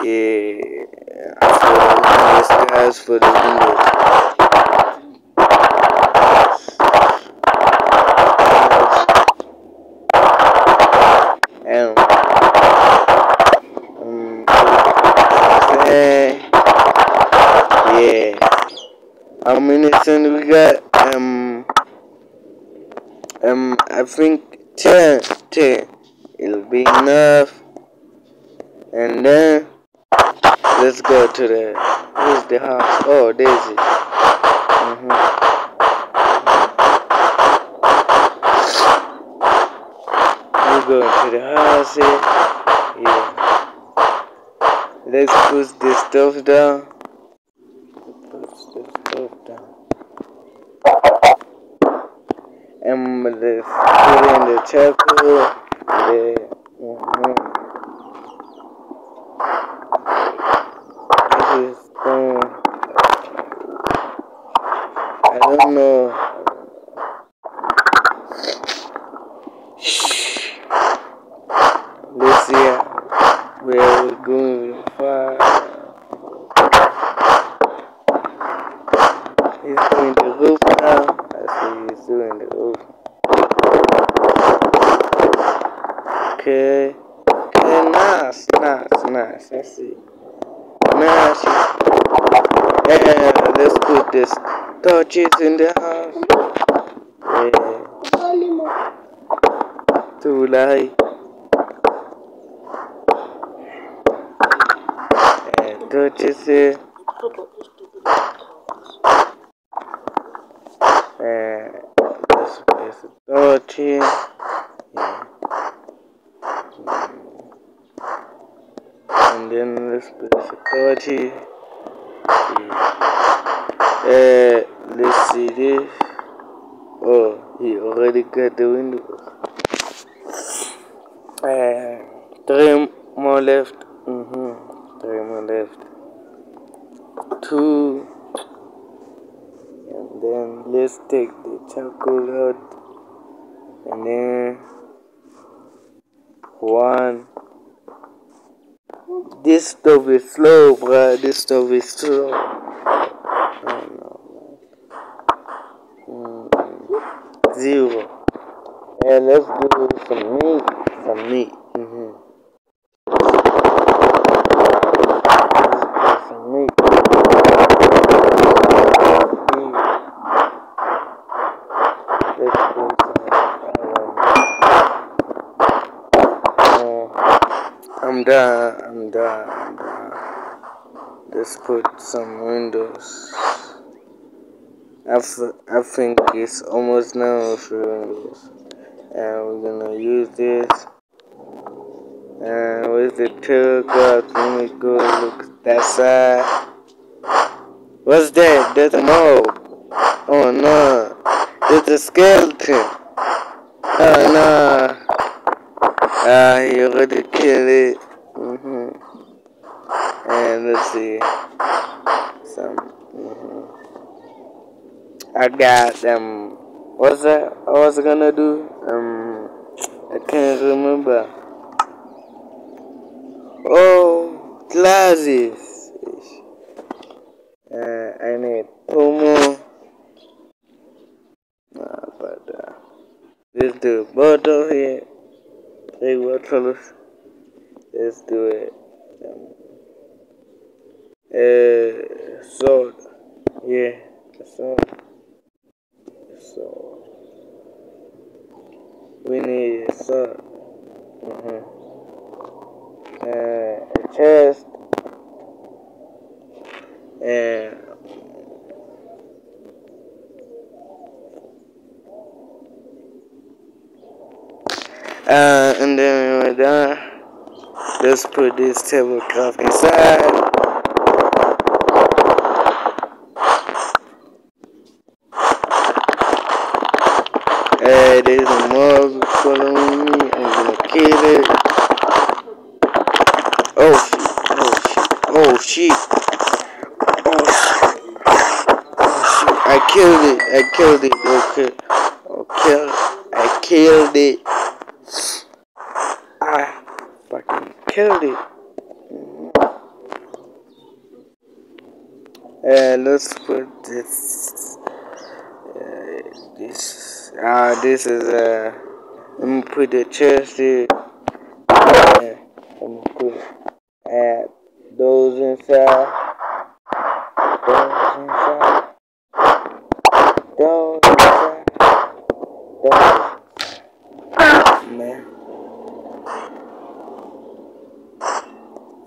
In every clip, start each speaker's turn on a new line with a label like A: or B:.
A: Yeah, I feel the skies for the windows. And yeah. How many cents we got? I think 10. 10. It'll be enough. And then let's go to the. Where's the house? Oh, there's it. We're going to the house here. Yeah. Let's put this stuff down. And let's put in the charcoal. Yeah. This is I don't know. Let's see where we're going with fire. He's doing the roof now. I see he's doing the roof. Okay. Okay, nice. I see. Nice. Yeah, let's put this torches in the house. Yeah. Too light. And torches here. And let's place a torch here. Yeah. And then let's place a torch here. Yeah. Let's see this. Oh, he already got the windows. 3 more left. 3 more left. 2. And then let's take the charcoal out. And then 1. This stuff is slow, bruh. This stuff is slow. Oh, no. 0. And let's do some meat. Some meat. Some meat. Let's do I'm done. Let's put some windows. I think it's almost now for windows. And we're gonna use this. And where's the telescope? Let me go look at that side. What's that? There's a mob. Oh no. There's a skeleton. Oh no. He already killed it. And let's see. I got them. What's that? I was gonna do? I can't remember. Oh, glasses. I need 2 more. But let's do bottle here. 3 bottles. Let's do it. Sword. Yeah, sword. We need a sword. A chest. And then when we're done, let's put this tablecloth inside. There's a mob following me. I'm gonna kill it. Oh shit. I killed it. Okay. I killed it. I fucking killed it. Let's put this. This is let me put the chest here. Let me add those inside. Those inside. Those inside. Those. Man.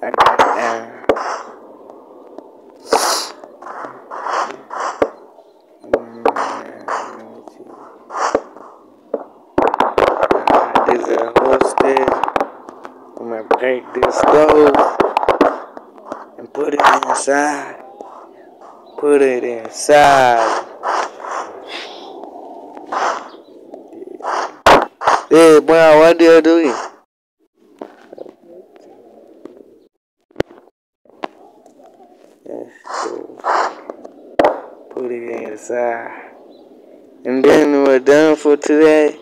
A: I got down. There's a horse there. I'm gonna break this stove and put it inside. Put it inside. Hey, boy, what are you doing? Put it inside. And then we're done for today.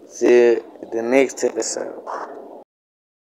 A: See you the next episode.